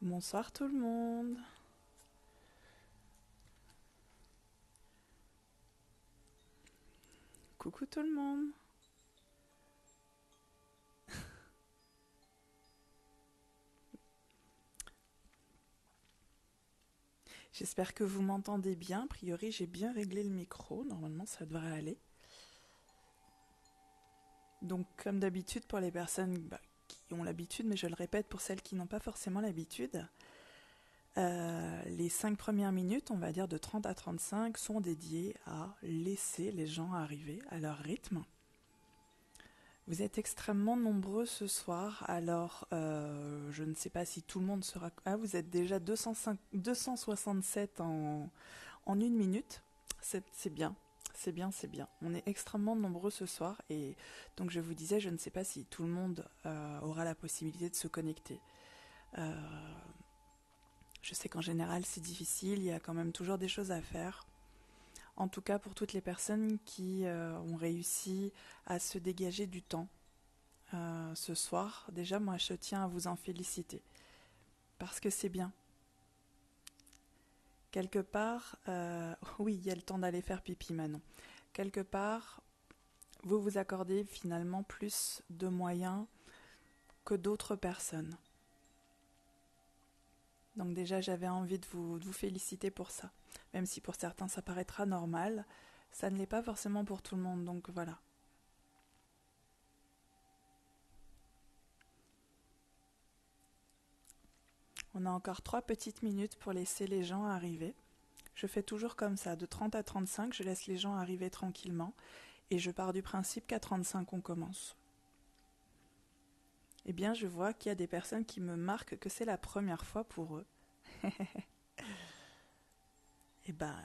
Bonsoir tout le monde. Coucou tout le monde. J'espère que vous m'entendez bien. A priori, j'ai bien réglé le micro. Normalement, ça devrait aller. Donc, comme d'habitude, pour les personnes qui ont l'habitude, mais je le répète pour celles qui n'ont pas forcément l'habitude, les 5 premières minutes, on va dire de 30 à 35, sont dédiées à laisser les gens arriver à leur rythme. Vous êtes extrêmement nombreux ce soir, alors je ne sais pas si tout le monde sera... Ah, vous êtes déjà 267 en une minute, c'est bien, c'est bien, c'est bien. On est extrêmement nombreux ce soir et donc je vous disais, je ne sais pas si tout le monde aura la possibilité de se connecter. Euh, je sais qu'en général c'est difficile, il y a quand même toujours des choses à faire. En tout cas pour toutes les personnes qui ont réussi à se dégager du temps ce soir, déjà moi je tiens à vous en féliciter parce que c'est bien. Quelque part, oui, il y a le temps d'aller faire pipi Manon. Quelque part, vous vous accordez finalement plus de moyens que d'autres personnes. Donc déjà, j'avais envie de vous féliciter pour ça. Même si pour certains ça paraîtra normal, ça ne l'est pas forcément pour tout le monde, donc voilà. On a encore 3 petites minutes pour laisser les gens arriver. Je fais toujours comme ça, de 30 à 35, je laisse les gens arriver tranquillement et je pars du principe qu'à 35 on commence. Eh bien, je vois qu'il y a des personnes qui me marquent que c'est la première fois pour eux. Eh ben,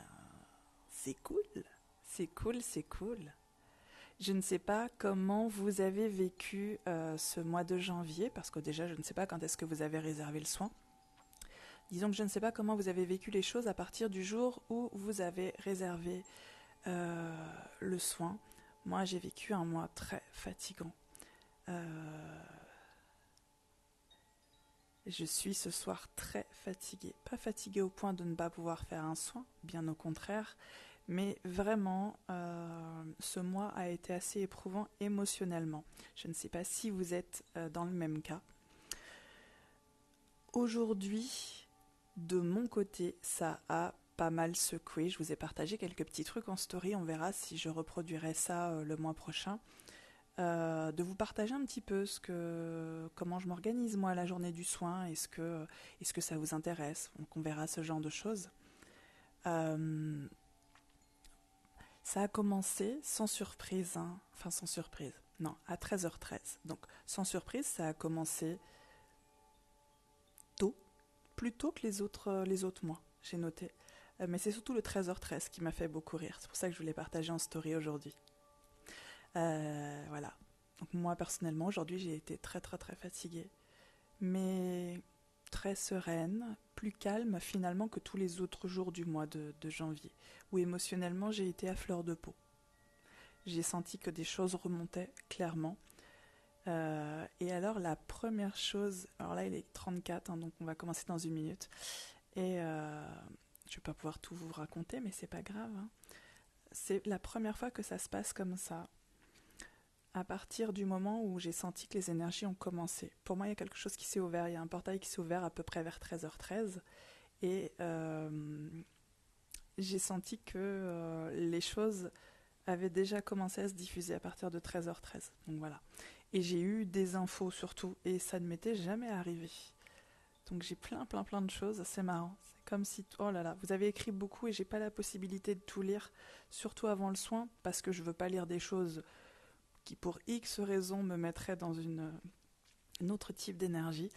c'est cool, c'est cool, c'est cool. Je ne sais pas comment vous avez vécu ce mois de janvier, parce que déjà, je ne sais pas quand est-ce que vous avez réservé le soin. Disons que je ne sais pas comment vous avez vécu les choses à partir du jour où vous avez réservé le soin. Moi, j'ai vécu un mois très fatigant. Je suis ce soir très fatiguée. Pas fatiguée au point de ne pas pouvoir faire un soin, bien au contraire, mais vraiment, ce mois a été assez éprouvant émotionnellement. Je ne sais pas si vous êtes dans le même cas. Aujourd'hui, de mon côté, ça a pas mal secoué. Je vous ai partagé quelques petits trucs en story. On verra si je reproduirai ça le mois prochain. De vous partager un petit peu comment je m'organise moi la journée du soin. Est-ce que ça vous intéresse? Donc on verra ce genre de choses. Euh, Ça a commencé sans surprise, hein. Enfin sans surprise, non, à 13h13. Donc sans surprise, ça a commencé tôt, plus tôt que les autres mois, j'ai noté. Mais c'est surtout le 13h13 qui m'a fait beaucoup rire. C'est pour ça que je voulais partager en story aujourd'hui. Voilà. Donc moi personnellement, aujourd'hui, j'ai été très très très fatiguée. Mais très sereine, plus calme finalement que tous les autres jours du mois de janvier, où émotionnellement j'ai été à fleur de peau. J'ai senti que des choses remontaient clairement. Et alors la première chose, alors là il est 34, hein, donc on va commencer dans une minute, et je vais pas pouvoir tout vous raconter, mais c'est pas grave, hein. C'est la première fois que ça se passe comme ça, à partir du moment où j'ai senti que les énergies ont commencé. Pour moi, il y a quelque chose qui s'est ouvert, il y a un portail qui s'est ouvert à peu près vers 13h13, et j'ai senti que les choses avaient déjà commencé à se diffuser à partir de 13h13. Donc voilà. Et j'ai eu des infos surtout, et ça ne m'était jamais arrivé. Donc j'ai plein de choses, c'est marrant. C'est comme si, oh là là, vous avez écrit beaucoup et j'ai pas la possibilité de tout lire, surtout avant le soin, parce que je veux pas lire des choses qui pour X raisons me mettraient dans un autre type d'énergie.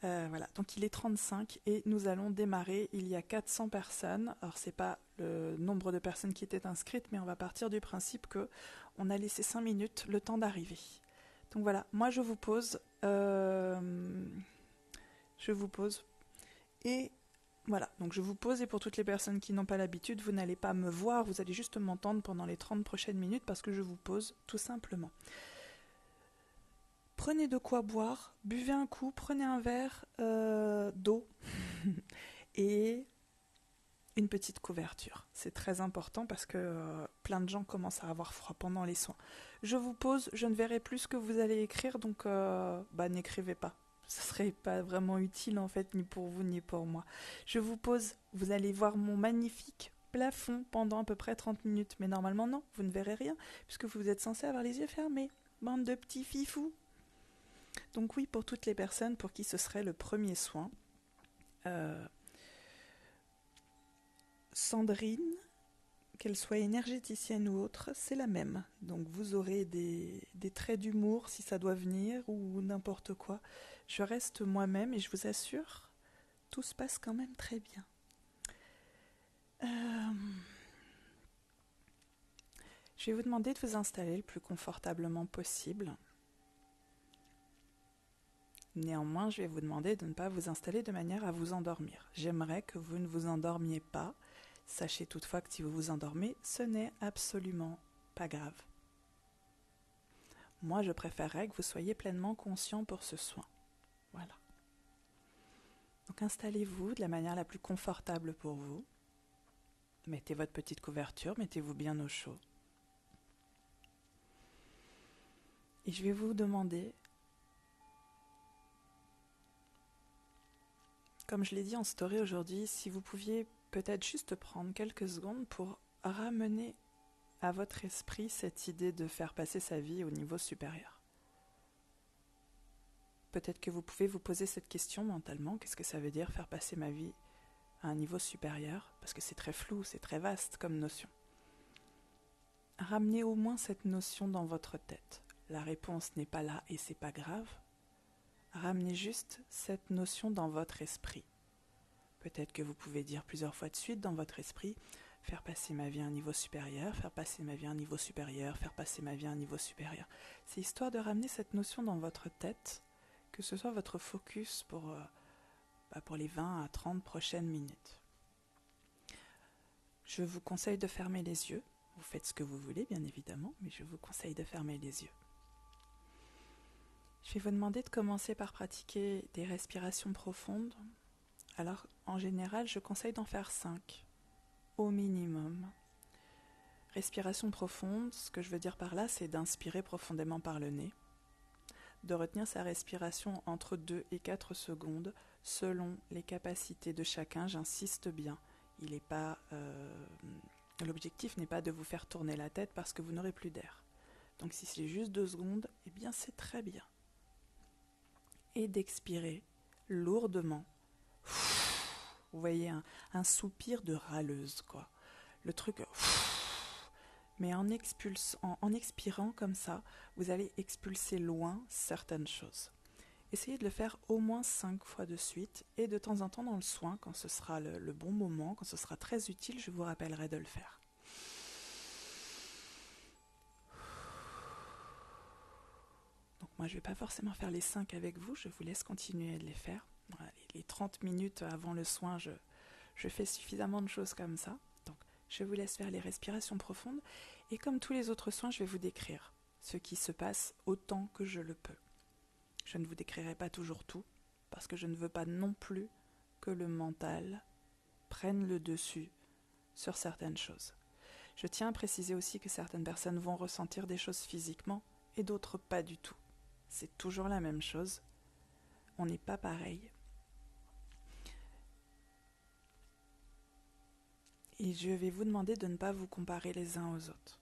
Voilà, donc il est 35 et nous allons démarrer. Il y a 400 personnes. Alors c'est pas le nombre de personnes qui étaient inscrites, mais on va partir du principe que on a laissé 5 minutes le temps d'arriver. Donc voilà, moi je vous pose, et voilà. Donc je vous pose, et pour toutes les personnes qui n'ont pas l'habitude, vous n'allez pas me voir, vous allez juste m'entendre pendant les 30 prochaines minutes parce que je vous pose tout simplement. prenez de quoi boire, buvez un coup, prenez un verre d'eau et une petite couverture. C'est très important parce que plein de gens commencent à avoir froid pendant les soins. Je vous pose, je ne verrai plus ce que vous allez écrire, donc n'écrivez pas. Ce serait pas vraiment utile en fait, ni pour vous ni pour moi. Je vous pose, vous allez voir mon magnifique plafond pendant à peu près 30 minutes. Mais normalement non, vous ne verrez rien, puisque vous êtes censé avoir les yeux fermés. Bande de petits fifous. Donc oui, pour toutes les personnes pour qui ce serait le premier soin, Sandrine, qu'elle soit énergéticienne ou autre, c'est la même. Donc vous aurez des traits d'humour si ça doit venir ou n'importe quoi. Je reste moi-même et je vous assure, tout se passe quand même très bien. Je vais vous demander de vous installer le plus confortablement possible. Néanmoins, je vais vous demander de ne pas vous installer de manière à vous endormir. J'aimerais que vous ne vous endormiez pas. Sachez toutefois que si vous vous endormez, ce n'est absolument pas grave. Moi, je préférerais que vous soyez pleinement conscient pour ce soin. Voilà. Donc installez-vous de la manière la plus confortable pour vous. Mettez votre petite couverture, mettez-vous bien au chaud. Et je vais vous demander, comme je l'ai dit en story aujourd'hui, si vous pouviez peut-être juste prendre quelques secondes pour ramener à votre esprit cette idée de faire passer sa vie au niveau supérieur. Peut-être que vous pouvez vous poser cette question mentalement, qu'est-ce que ça veut dire faire passer ma vie à un niveau supérieur? Parce que c'est très flou, c'est très vaste comme notion. Ramenez au moins cette notion dans votre tête. La réponse n'est pas là et c'est pas grave. Ramenez juste cette notion dans votre esprit. Peut-être que vous pouvez dire plusieurs fois de suite dans votre esprit, faire passer ma vie à un niveau supérieur, faire passer ma vie à un niveau supérieur, faire passer ma vie à un niveau supérieur. C'est histoire de ramener cette notion dans votre tête, que ce soit votre focus pour les 20 à 30 prochaines minutes. Je vous conseille de fermer les yeux. Vous faites ce que vous voulez, bien évidemment, mais je vous conseille de fermer les yeux. Je vais vous demander de commencer par pratiquer des respirations profondes. Alors, en général, je conseille d'en faire 5, au minimum. Respiration profonde, ce que je veux dire par là, c'est d'inspirer profondément par le nez, de retenir sa respiration entre 2 et 4 secondes, selon les capacités de chacun, j'insiste bien. L'objectif n'est pas de vous faire tourner la tête parce que vous n'aurez plus d'air. Donc si c'est juste 2 secondes, eh bien c'est très bien. Et d'expirer lourdement. Vous voyez, un soupir de râleuse, quoi. Le truc... Mais en expirant comme ça, vous allez expulser loin certaines choses. Essayez de le faire au moins 5 fois de suite et de temps en temps dans le soin, quand ce sera le bon moment, quand ce sera très utile, je vous rappellerai de le faire. Donc moi je ne vais pas forcément faire les 5 avec vous, je vous laisse continuer de les faire. Voilà, les 30 minutes avant le soin, je fais suffisamment de choses comme ça. Donc je vous laisse faire les respirations profondes et comme tous les autres soins, je vais vous décrire ce qui se passe autant que je le peux. Je ne vous décrirai pas toujours tout, parce que je ne veux pas non plus que le mental prenne le dessus sur certaines choses. Je tiens à préciser aussi que certaines personnes vont ressentir des choses physiquement et d'autres pas du tout. C'est toujours la même chose. On n'est pas pareil. Et je vais vous demander de ne pas vous comparer les uns aux autres.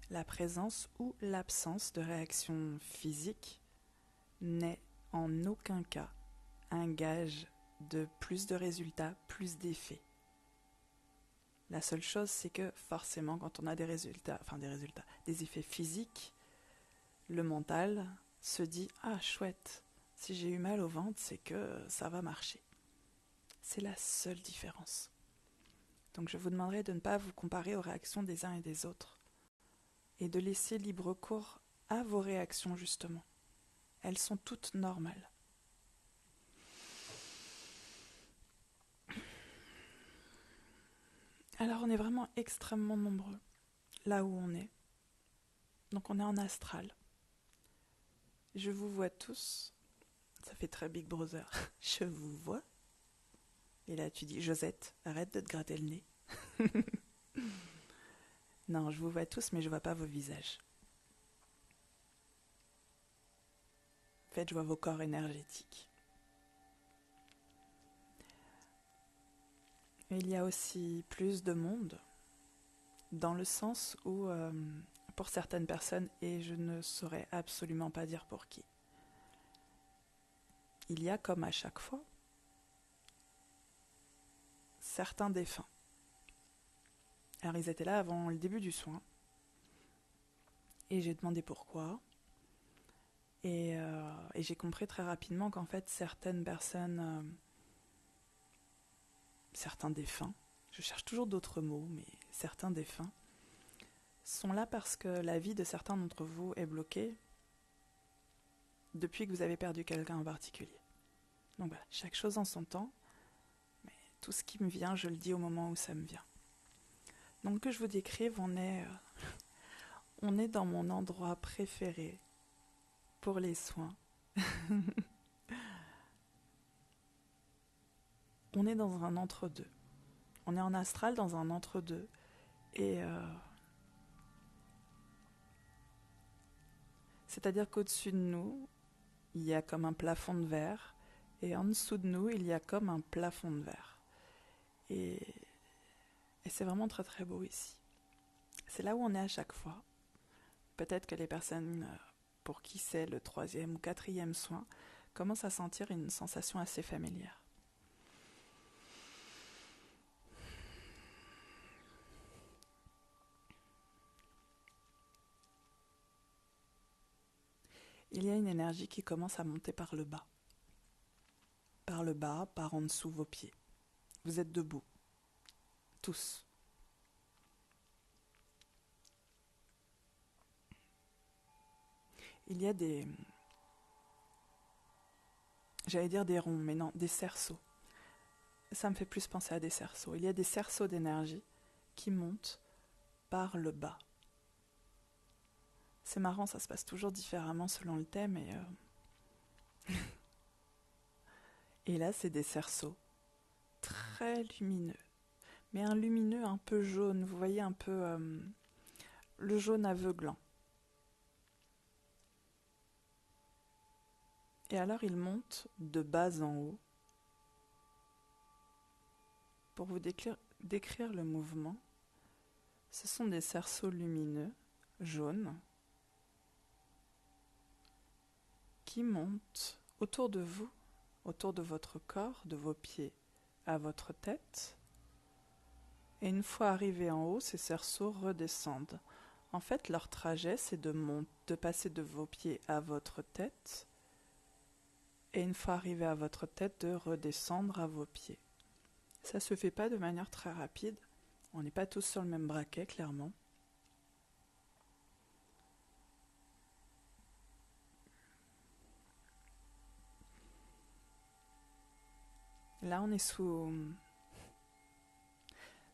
La présence ou l'absence de réaction physique n'est en aucun cas un gage de plus de résultats, plus d'effets. La seule chose, c'est que forcément, quand on a des effets physiques, le mental se dit « Ah, chouette, si j'ai eu mal au ventre, c'est que ça va marcher. » C'est la seule différence. Donc je vous demanderai de ne pas vous comparer aux réactions des uns et des autres et de laisser libre cours à vos réactions, justement. Elles sont toutes normales. Alors on est vraiment extrêmement nombreux là où on est. Donc on est en astral. Je vous vois tous. Ça fait très Big Brother. Je vous vois. Et là, tu dis, Josette, arrête de te gratter le nez. Non, je vous vois tous, mais je vois pas vos visages. En fait, je vois vos corps énergétiques. Et il y a aussi plus de monde, dans le sens où, pour certaines personnes, et je ne saurais absolument pas dire pour qui, il y a, comme à chaque fois, certains défunts. Alors, ils étaient là avant le début du soin, et j'ai demandé pourquoi. Et j'ai compris très rapidement qu'en fait, certaines personnes, certains défunts, je cherche toujours d'autres mots, mais certains défunts, sont là parce que la vie de certains d'entre vous est bloquée depuis que vous avez perdu quelqu'un en particulier. Donc voilà, chaque chose en son temps, mais tout ce qui me vient, je le dis au moment où ça me vient. Donc que je vous décrive, on est dans mon endroit préféré pour les soins. On est dans un entre-deux. On est en astral dans un entre-deux. Et c'est-à-dire qu'au-dessus de nous, il y a comme un plafond de verre. Et en dessous de nous, il y a comme un plafond de verre. Et c'est vraiment très très beau ici. C'est là où on est à chaque fois. Peut-être que les personnes pour qui c'est le 3e ou 4e soin commencent à sentir une sensation assez familière. Il y a une énergie qui commence à monter par le bas. Par le bas, par en dessous vos pieds. Vous êtes debout. Tous. Il y a j'allais dire des ronds, mais non, des cerceaux. Ça me fait plus penser à des cerceaux. Il y a des cerceaux d'énergie qui montent par le bas. C'est marrant, ça se passe toujours différemment selon le thème. Et là, c'est des cerceaux très lumineux. Mais un lumineux un peu jaune, vous voyez un peu le jaune aveuglant. Et alors il monte de bas en haut. Pour vous décrire le mouvement, ce sont des cerceaux lumineux, jaunes, qui montent autour de vous, autour de votre corps, de vos pieds à votre tête. Et une fois arrivés en haut, ces cerceaux redescendent. En fait, leur trajet, c'est de passer de vos pieds à votre tête, et une fois arrivé à votre tête, de redescendre à vos pieds. Ça se fait pas de manière très rapide. On n'est pas tous sur le même braquet, clairement. Là, on est sous...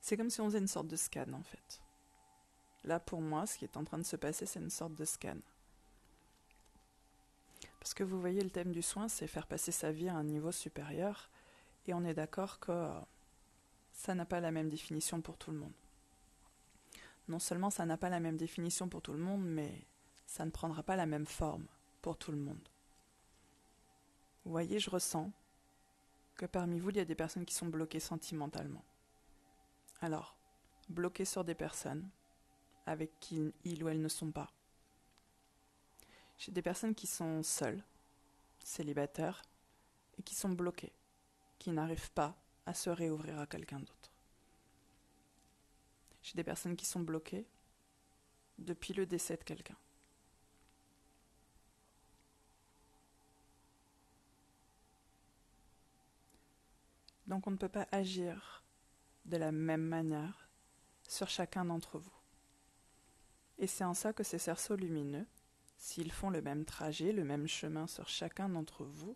C'est comme si on faisait une sorte de scan, en fait. Là, pour moi, ce qui est en train de se passer, c'est une sorte de scan. Parce que vous voyez, le thème du soin, c'est faire passer sa vie à un niveau supérieur. Et on est d'accord que ça n'a pas la même définition pour tout le monde. Non seulement ça n'a pas la même définition pour tout le monde, mais ça ne prendra pas la même forme pour tout le monde. Vous voyez, je ressens que parmi vous, il y a des personnes qui sont bloquées sentimentalement. Alors, bloquées sur des personnes avec qui ils ou elles ne sont pas. J'ai des personnes qui sont seules, célibataires, et qui sont bloquées, qui n'arrivent pas à se réouvrir à quelqu'un d'autre. J'ai des personnes qui sont bloquées depuis le décès de quelqu'un. Donc on ne peut pas agir de la même manière sur chacun d'entre vous. Et c'est en ça que ces cerceaux lumineux, s'ils font le même trajet, le même chemin sur chacun d'entre vous,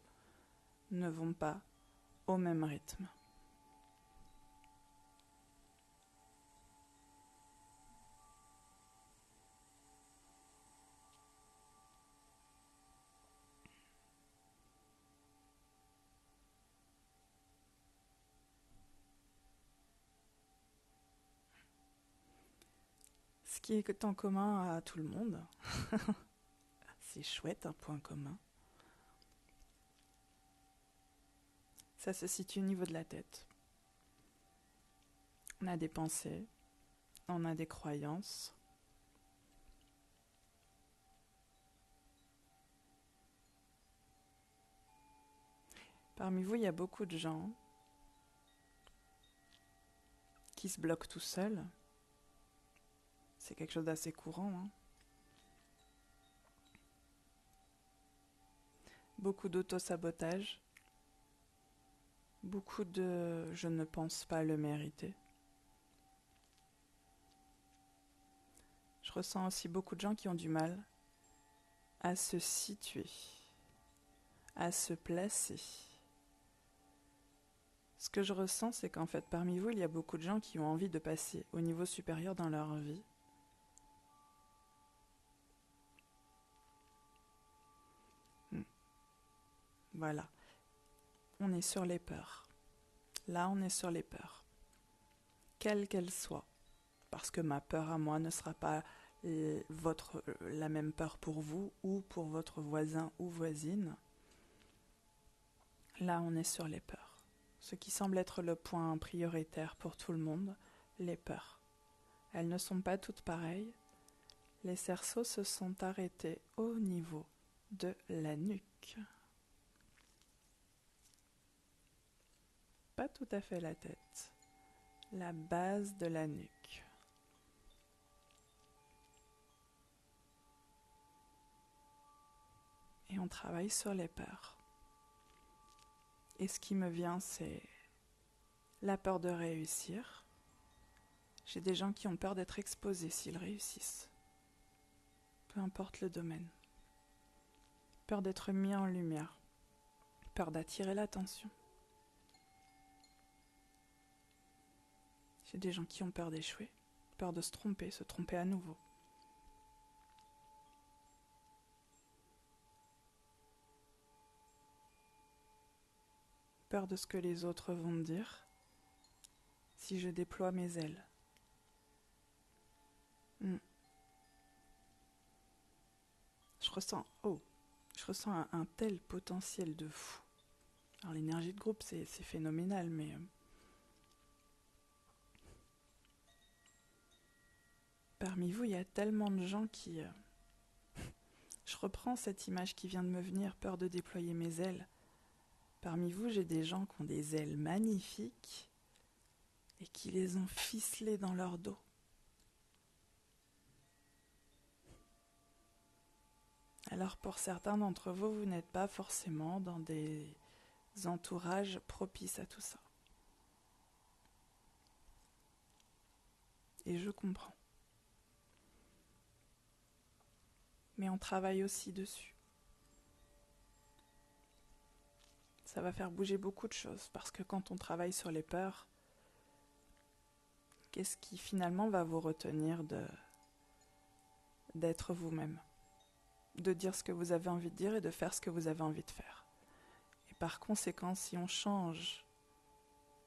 ne vont pas au même rythme. Ce qui est en commun à tout le monde, c'est chouette, un point commun, ça se situe au niveau de la tête. On a des pensées, on a des croyances. Parmi vous, il y a beaucoup de gens qui se bloquent tout seuls. C'est quelque chose d'assez courant, hein. Beaucoup d'auto-sabotage. Beaucoup de « je ne pense pas le mériter ». Je ressens aussi beaucoup de gens qui ont du mal à se situer, à se placer. Ce que je ressens, c'est qu'en fait, parmi vous, il y a beaucoup de gens qui ont envie de passer au niveau supérieur dans leur vie. Voilà. On est sur les peurs. Là, on est sur les peurs. Quelles qu'elles soient. Parce que ma peur à moi ne sera pas la même peur pour vous ou pour votre voisin ou voisine. Là, on est sur les peurs. Ce qui semble être le point prioritaire pour tout le monde, les peurs. Elles ne sont pas toutes pareilles. Les cerceaux se sont arrêtés au niveau de la nuque. Pas tout à fait la tête. La base de la nuque. Et on travaille sur les peurs. Et ce qui me vient, c'est la peur de réussir. J'ai des gens qui ont peur d'être exposés s'ils réussissent. Peu importe le domaine. Peur d'être mis en lumière. Peur d'attirer l'attention. J'ai des gens qui ont peur d'échouer. Peur de se tromper à nouveau. Peur de ce que les autres vont me dire si je déploie mes ailes. Je ressens un tel potentiel de fou. Alors l'énergie de groupe, c'est phénoménal, mais parmi vous, il y a tellement de gens qui... Je reprends cette image qui vient de me venir, peur de déployer mes ailes. Parmi vous, j'ai des gens qui ont des ailes magnifiques et qui les ont ficelées dans leur dos. Alors pour certains d'entre vous, vous n'êtes pas forcément dans des entourages propices à tout ça. Et je comprends. Mais on travaille aussi dessus. Ça va faire bouger beaucoup de choses, parce que quand on travaille sur les peurs, qu'est-ce qui finalement va vous retenir d'être vous-même, de dire ce que vous avez envie de dire et de faire ce que vous avez envie de faire. Et par conséquent, si on change,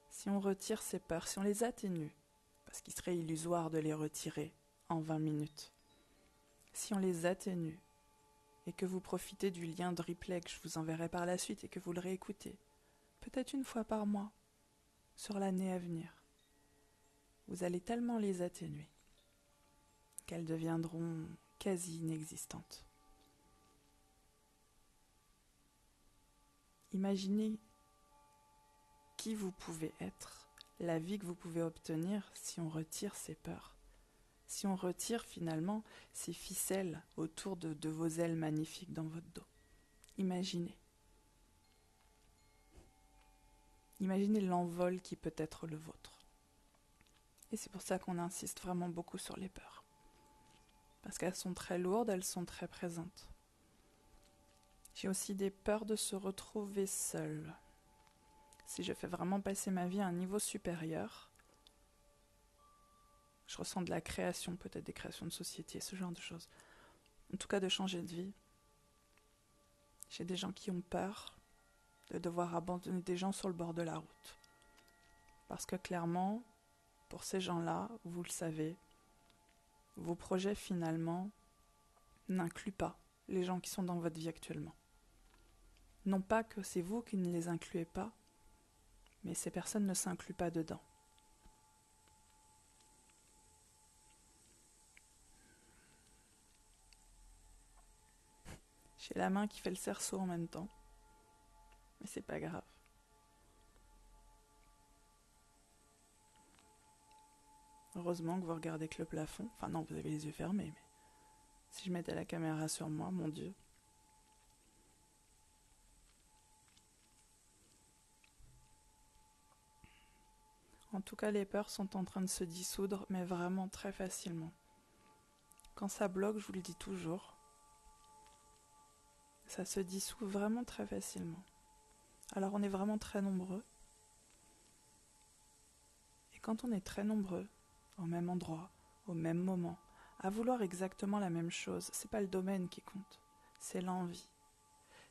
si on retire ces peurs, si on les atténue, parce qu'il serait illusoire de les retirer en 20 minutes, si on les atténue et que vous profitez du lien de replay que je vous enverrai par la suite et que vous le réécoutez, peut-être une fois par mois, sur l'année à venir, vous allez tellement les atténuer qu'elles deviendront quasi inexistantes. Imaginez qui vous pouvez être, la vie que vous pouvez obtenir si on retire ces peurs. Si on retire finalement ces ficelles autour de vos ailes magnifiques dans votre dos. Imaginez. Imaginez l'envol qui peut être le vôtre. Et c'est pour ça qu'on insiste vraiment beaucoup sur les peurs. Parce qu'elles sont très lourdes, elles sont très présentes. J'ai aussi des peurs de se retrouver seule. Si je fais vraiment passer ma vie à un niveau supérieur, je ressens de la création, peut-être des créations de société, ce genre de choses. En tout cas, de changer de vie. J'ai des gens qui ont peur de devoir abandonner des gens sur le bord de la route. Parce que clairement, pour ces gens-là, vous le savez, vos projets finalement n'incluent pas les gens qui sont dans votre vie actuellement. Non pas que c'est vous qui ne les incluez pas, mais ces personnes ne s'incluent pas dedans. J'ai la main qui fait le cerceau en même temps, mais c'est pas grave. Heureusement que vous regardez que le plafond. Enfin non, vous avez les yeux fermés, mais si je mettais la caméra sur moi, mon Dieu. En tout cas, les peurs sont en train de se dissoudre, mais vraiment très facilement. Quand ça bloque, je vous le dis toujours, ça se dissout vraiment très facilement. Alors on est vraiment très nombreux. Et quand on est très nombreux, au même endroit, au même moment, à vouloir exactement la même chose, c'est pas le domaine qui compte, c'est l'envie.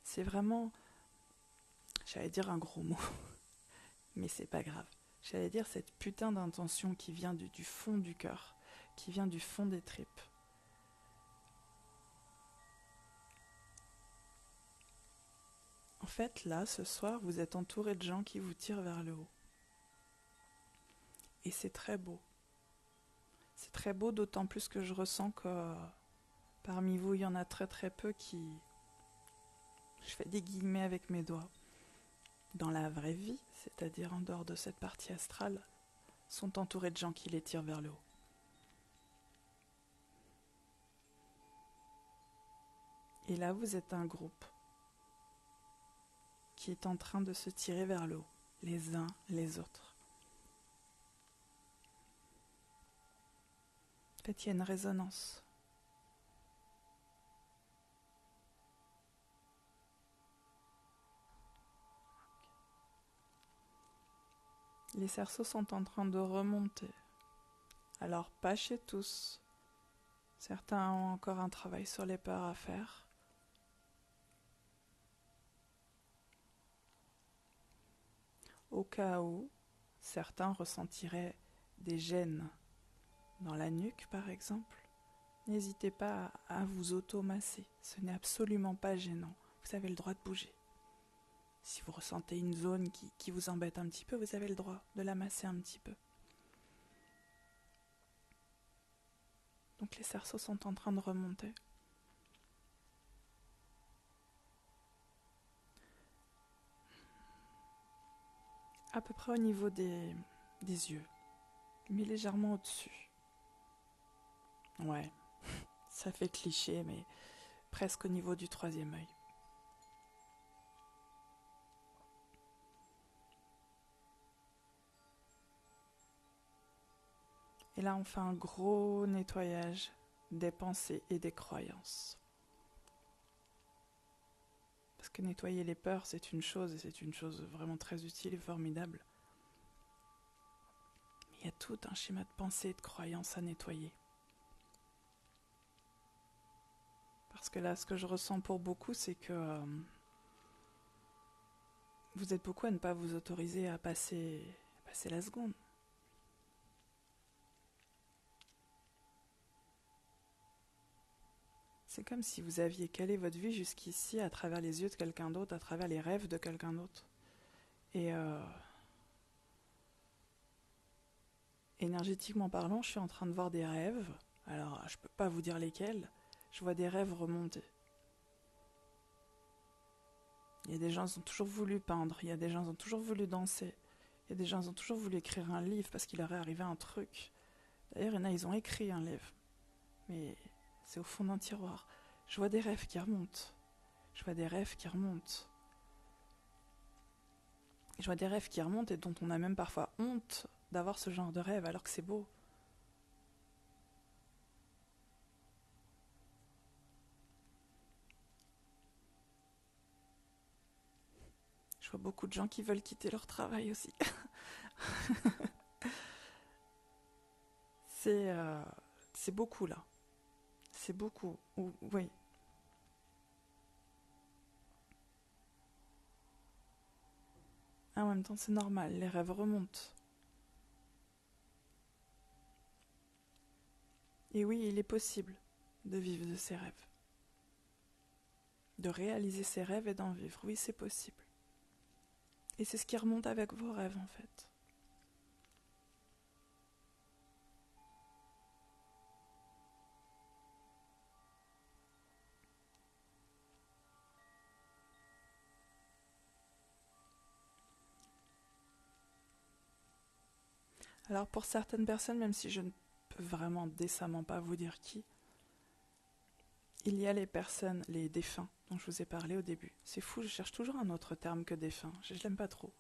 C'est vraiment, j'allais dire un gros mot, mais c'est pas grave. J'allais dire cette putain d'intention qui vient du fond du cœur, qui vient du fond des tripes. En fait, là, ce soir, vous êtes entouré de gens qui vous tirent vers le haut. Et c'est très beau. C'est très beau, d'autant plus que je ressens que parmi vous, il y en a très très peu qui... Je fais des guillemets avec mes doigts. Dans la vraie vie, c'est-à-dire en dehors de cette partie astrale, sont entourés de gens qui les tirent vers le haut. Et là, vous êtes un groupe qui est en train de se tirer vers le haut, les uns les autres. En fait, il y a une résonance. Les cerceaux sont en train de remonter. Alors, pas chez tous. Certains ont encore un travail sur les peurs à faire. Au cas où, certains ressentiraient des gênes dans la nuque, par exemple, n'hésitez pas à vous auto-masser. Ce n'est absolument pas gênant. Vous avez le droit de bouger. Si vous ressentez une zone qui vous embête un petit peu, vous avez le droit de la masser un petit peu. Donc les cerceaux sont en train de remonter. À peu près au niveau des yeux, mais légèrement au-dessus. Ouais, ça fait cliché, mais presque au niveau du troisième œil. Et là, on fait un gros nettoyage des pensées et des croyances. Parce que nettoyer les peurs, c'est une chose, et c'est une chose vraiment très utile et formidable. Mais il y a tout un schéma de pensée et de croyances à nettoyer. Parce que là, ce que je ressens pour beaucoup, c'est que vous êtes beaucoup à ne pas vous autoriser à passer la seconde. C'est comme si vous aviez calé votre vie jusqu'ici à travers les yeux de quelqu'un d'autre, à travers les rêves de quelqu'un d'autre. Et énergétiquement parlant, je suis en train de voir des rêves. Alors, je peux pas vous dire lesquels. Je vois des rêves remonter. Il y a des gens qui ont toujours voulu peindre. Il y a des gens qui ont toujours voulu danser. Il y a des gens qui ont toujours voulu écrire un livre parce qu'il leur est arrivé un truc. D'ailleurs, il y en a, ils ont écrit un livre. Mais c'est au fond d'un tiroir. Je vois des rêves qui remontent. Je vois des rêves qui remontent. Je vois des rêves qui remontent et dont on a même parfois honte d'avoir ce genre de rêve alors que c'est beau. Je vois beaucoup de gens qui veulent quitter leur travail aussi. C'est beaucoup là. C'est beaucoup. Oui. En même temps, c'est normal, les rêves remontent. Et oui, il est possible de vivre de ses rêves. De réaliser ses rêves et d'en vivre. Oui, c'est possible. Et c'est ce qui remonte avec vos rêves, en fait. Alors pour certaines personnes, même si je ne peux vraiment décemment pas vous dire qui, il y a les personnes, les défunts dont je vous ai parlé au début. C'est fou, je cherche toujours un autre terme que défunt. Je l'aime pas trop.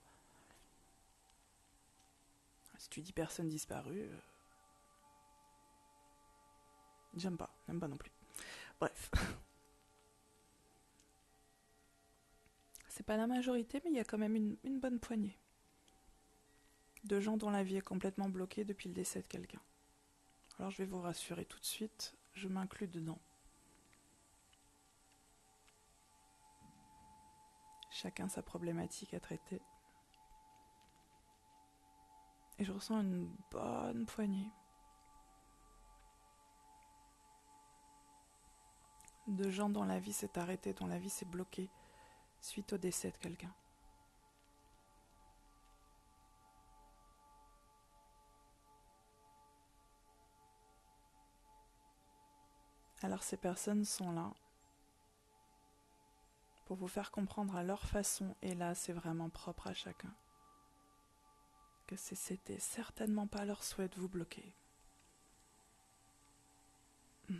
Si tu dis personne disparue, j'aime pas non plus. Bref. C'est pas la majorité, mais il y a quand même une bonne poignée de gens dont la vie est complètement bloquée depuis le décès de quelqu'un. Alors je vais vous rassurer tout de suite, je m'inclus dedans. Chacun sa problématique à traiter. Et je ressens une bonne poignée de gens dont la vie s'est arrêtée, dont la vie s'est bloquée suite au décès de quelqu'un. Alors ces personnes sont là pour vous faire comprendre à leur façon, et là c'est vraiment propre à chacun, que c'était certainement pas leur souhait de vous bloquer. Vous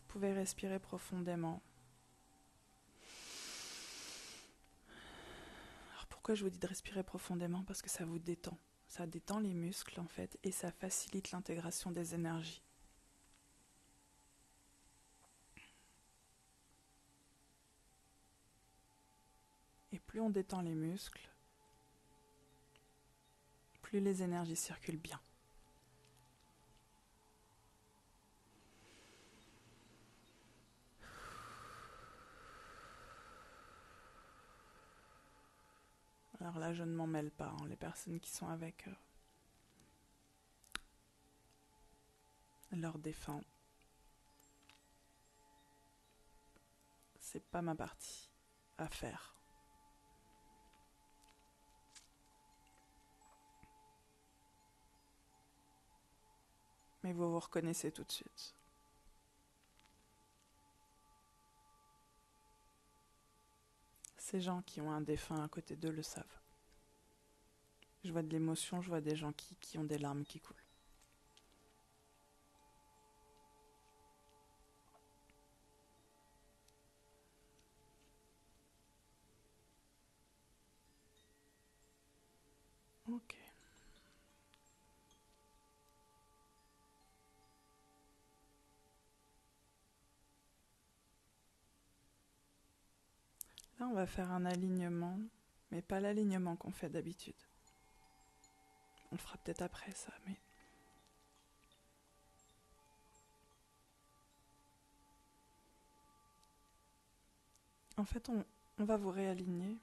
pouvez respirer profondément. Alors pourquoi je vous dis de respirer profondément? Parce que ça vous détend. Ça détend les muscles en fait, et ça facilite l'intégration des énergies. Et plus on détend les muscles, plus les énergies circulent bien. Alors là, je ne m'en mêle pas, les personnes qui sont avec leurs défunts. C'est pas ma partie à faire. Mais vous vous reconnaissez tout de suite. Ces gens qui ont un défunt à côté d'eux le savent. Je vois de l'émotion, je vois des gens qui ont des larmes qui coulent. Ok. Là, on va faire un alignement, mais pas l'alignement qu'on fait d'habitude. On le fera peut-être après ça, mais... En fait, on va vous réaligner.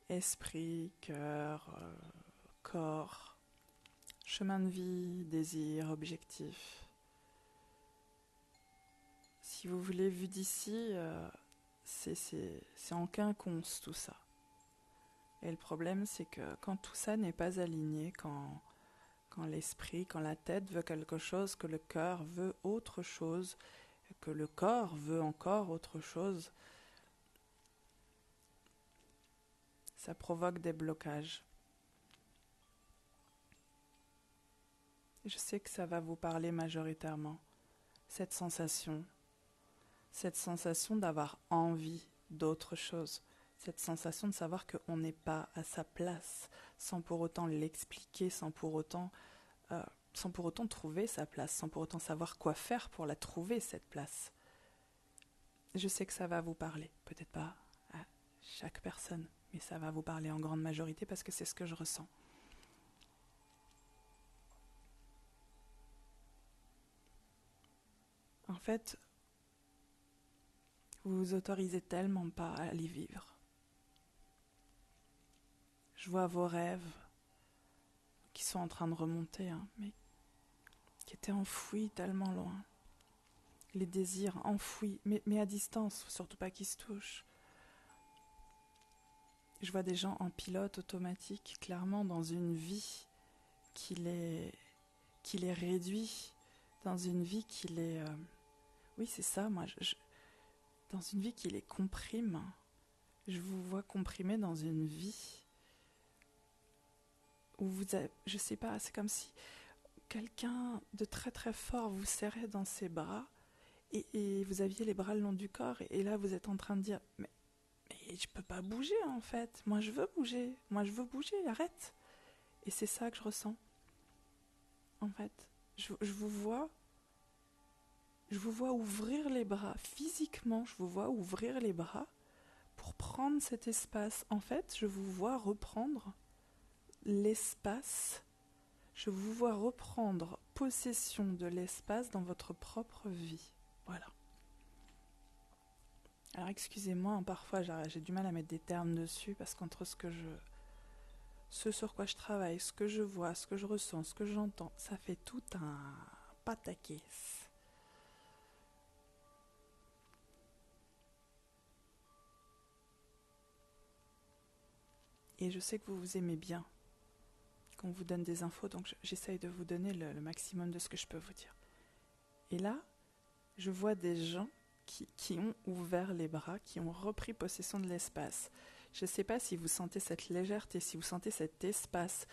Esprit, cœur, corps, chemin de vie, désir, objectif. Si vous voulez, vu d'ici, c'est en quinconce tout ça. Et le problème, c'est que quand tout ça n'est pas aligné, quand l'esprit, quand la tête veut quelque chose, que le cœur veut autre chose, que le corps veut encore autre chose, ça provoque des blocages. Je sais que ça va vous parler majoritairement, cette sensation d'avoir envie d'autre chose, cette sensation de savoir qu'on n'est pas à sa place, sans pour autant l'expliquer, sans pour autant trouver sa place, sans pour autant savoir quoi faire pour la trouver, cette place. Je sais que ça va vous parler, peut-être pas à chaque personne, mais ça va vous parler en grande majorité parce que c'est ce que je ressens. En fait, vous vous autorisez tellement pas à les vivre. Je vois vos rêves qui sont en train de remonter, hein, mais qui étaient enfouis tellement loin. Les désirs enfouis, mais à distance, surtout pas qu'ils se touchent. Je vois des gens en pilote automatique, clairement dans une vie qui les réduit, dans une vie qui les... oui, c'est ça, moi, dans une vie qui les comprime. Je vous vois comprimé dans une vie où vous avez, je sais pas, c'est comme si quelqu'un de très très fort vous serrait dans ses bras et vous aviez les bras le long du corps et là vous êtes en train de dire mais je peux pas bouger en fait, moi je veux bouger, arrête. Et c'est ça que je ressens en fait. Je vous vois ouvrir les bras physiquement, je vous vois ouvrir les bras pour prendre cet espace. En fait, je vous vois reprendre l'espace. Je vous vois reprendre possession de l'espace dans votre propre vie. Voilà. Alors excusez-moi, hein, parfois j'ai du mal à mettre des termes dessus parce qu'entre ce sur quoi je travaille, ce que je vois, ce que je ressens, ce que j'entends, ça fait tout un pataquès. Et je sais que vous vous aimez bien, qu'on vous donne des infos, donc j'essaye de vous donner le maximum de ce que je peux vous dire. Et là, je vois des gens qui ont ouvert les bras, qui ont repris possession de l'espace. Je ne sais pas si vous sentez cette légèreté, si vous sentez cet espace.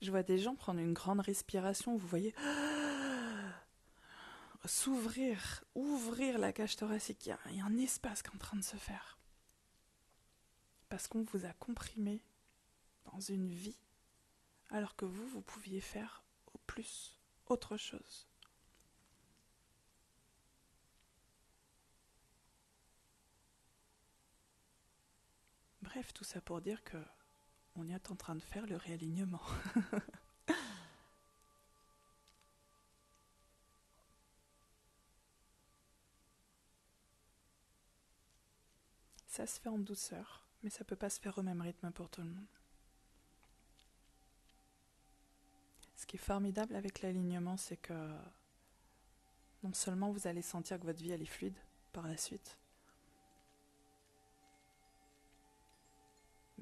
Je vois des gens prendre une grande respiration, vous voyez, s'ouvrir, ouvrir la cage thoracique. Il y a un espace qui est en train de se faire. Parce qu'on vous a comprimé dans une vie, alors que vous pouviez faire au plus autre chose. Bref, tout ça pour dire que on est en train de faire le réalignement. Ça se fait en douceur, mais ça peut pas se faire au même rythme pour tout le monde. Ce qui est formidable avec l'alignement, c'est que non seulement vous allez sentir que votre vie elle est fluide par la suite,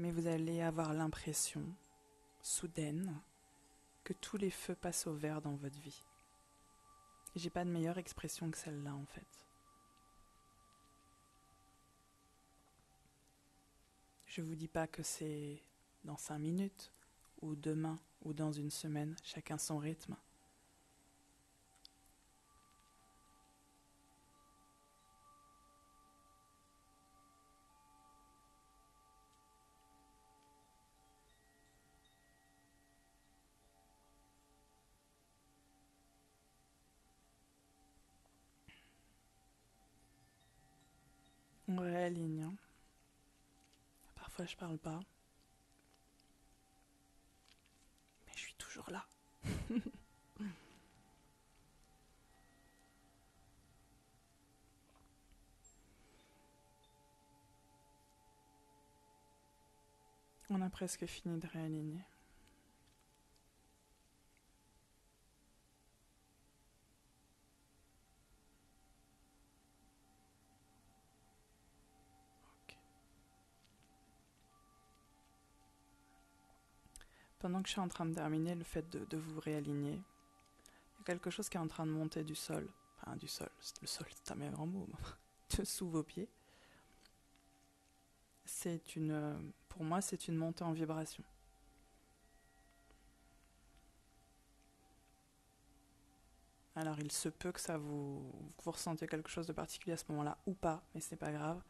mais vous allez avoir l'impression, soudaine, que tous les feux passent au vert dans votre vie. Et j'ai pas de meilleure expression que celle-là en fait. Je vous dis pas que c'est dans 5 minutes, ou demain, ou dans une semaine, chacun son rythme. On réaligne. Hein. Parfois je parle pas, mais je suis toujours là. On a presque fini de réaligner. Pendant que je suis en train de terminer le fait de vous réaligner, il y a quelque chose qui est en train de monter du sol. Enfin, du sol, le sol c'est un même grand mot, dessous vos pieds. Pour moi, c'est une montée en vibration. Alors, il se peut que vous ressentiez quelque chose de particulier à ce moment-là ou pas, mais ce n'est pas grave.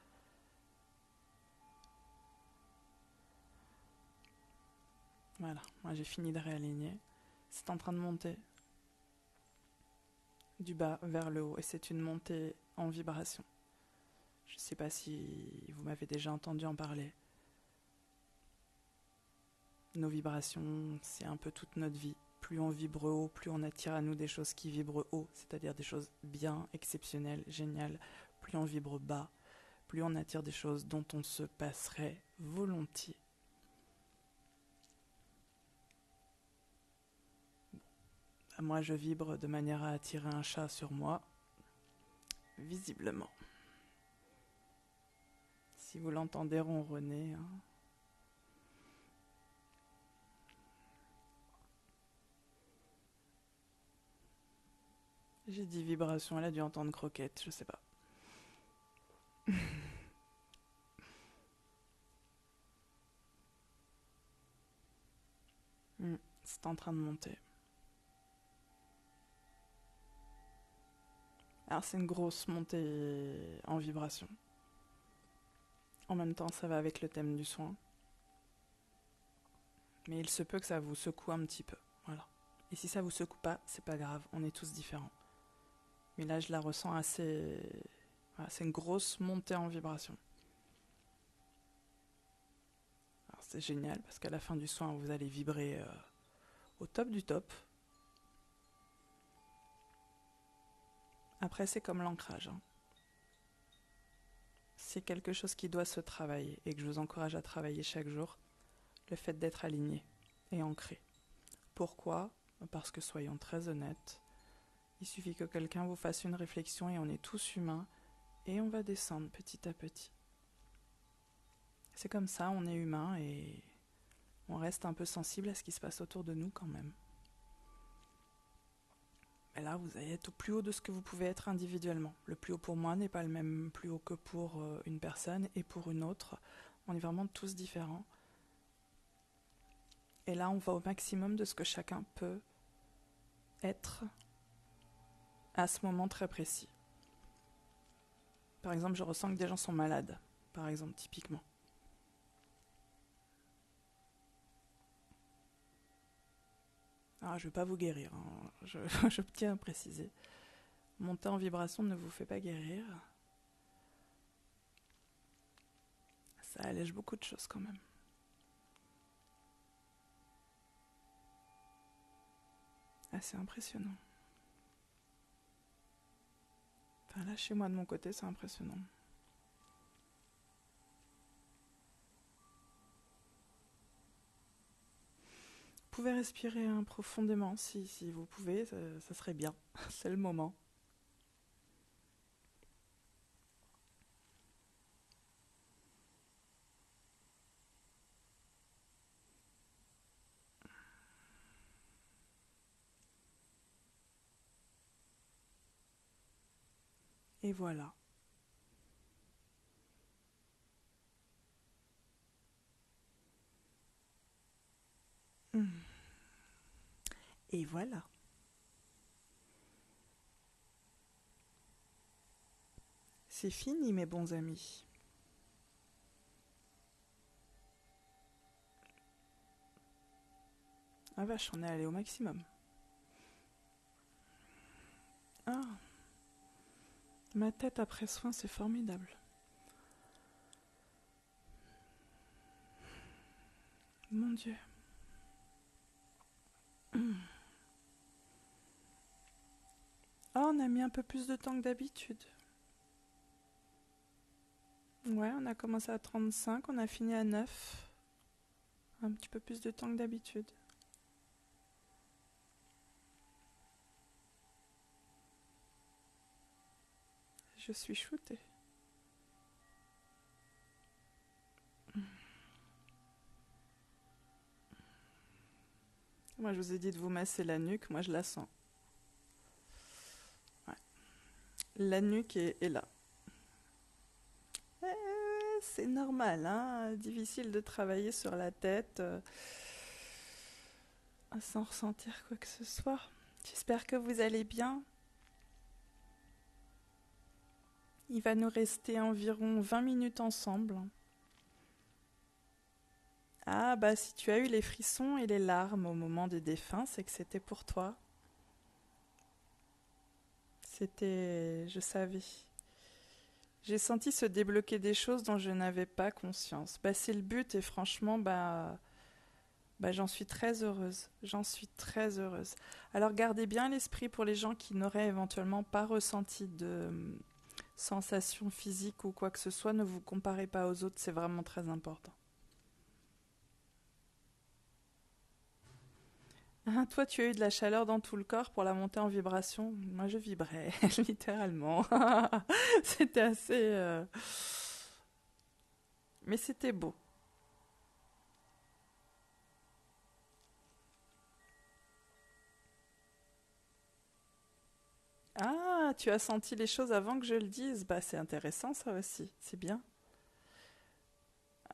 Voilà, moi j'ai fini de réaligner. C'est en train de monter du bas vers le haut et c'est une montée en vibration. Je ne sais pas si vous m'avez déjà entendu en parler. Nos vibrations, c'est un peu toute notre vie. Plus on vibre haut, plus on attire à nous des choses qui vibrent haut, c'est-à-dire des choses bien, exceptionnelles, géniales. Plus on vibre bas, plus on attire des choses dont on se passerait volontiers. Moi, je vibre de manière à attirer un chat sur moi, visiblement. Si vous l'entendez ronronner, hein. J'ai dit vibration, elle a dû entendre croquette, je sais pas. C'est en train de monter. Alors c'est une grosse montée en vibration. En même temps, ça va avec le thème du soin. Mais il se peut que ça vous secoue un petit peu. Voilà. Et si ça vous secoue pas, c'est pas grave, on est tous différents. Mais là, je la ressens assez... Voilà, c'est une grosse montée en vibration. Alors c'est génial parce qu'à la fin du soin, vous allez vibrer au top du top. Après, c'est comme l'ancrage, hein. C'est quelque chose qui doit se travailler et que je vous encourage à travailler chaque jour. Le fait d'être aligné et ancré. Pourquoi ? Parce que soyons très honnêtes, il suffit que quelqu'un vous fasse une réflexion et on est tous humains et on va descendre petit à petit. C'est comme ça, on est humain et on reste un peu sensible à ce qui se passe autour de nous quand même. Mais là, vous allez être au plus haut de ce que vous pouvez être individuellement. Le plus haut pour moi n'est pas le même plus haut que pour une personne et pour une autre. On est vraiment tous différents. Et là, on va au maximum de ce que chacun peut être à ce moment très précis. Par exemple, je ressens que des gens sont malades, par exemple, typiquement. Alors, je ne vais pas vous guérir, hein. Je tiens à préciser. Monter en vibration ne vous fait pas guérir. Ça allège beaucoup de choses quand même. Assez impressionnant. Enfin, là, chez moi, de mon côté, c'est impressionnant. Vous pouvez respirer profondément si vous pouvez, ça serait bien. C'est le moment. Et voilà. Et voilà. C'est fini, mes bons amis. Ah vache, on est allé au maximum. Ah, ma tête après soin, c'est formidable. Mon Dieu. Oh, on a mis un peu plus de temps que d'habitude. Ouais, on a commencé à 35, on a fini à 9. Un petit peu plus de temps que d'habitude. Je suis shootée. Moi, je vous ai dit de vous masser la nuque, moi je la sens. Ouais. La nuque est là. C'est normal, hein. Difficile de travailler sur la tête sans ressentir quoi que ce soit. J'espère que vous allez bien. Il va nous rester environ 20 minutes ensemble. Ah bah si tu as eu les frissons et les larmes au moment des défunts, c'est que c'était pour toi. Je savais. J'ai senti se débloquer des choses dont je n'avais pas conscience. Bah c'est le but et franchement j'en suis très heureuse. J'en suis très heureuse. Alors gardez bien à l'esprit pour les gens qui n'auraient éventuellement pas ressenti de sensations physiques ou quoi que ce soit, ne vous comparez pas aux autres, c'est vraiment très important. Ah, toi, tu as eu de la chaleur dans tout le corps pour la montée en vibration. Moi, je vibrais, littéralement. C'était assez... Mais c'était beau. Ah, tu as senti les choses avant que je le dise. Bah, c'est intéressant, ça aussi. C'est bien.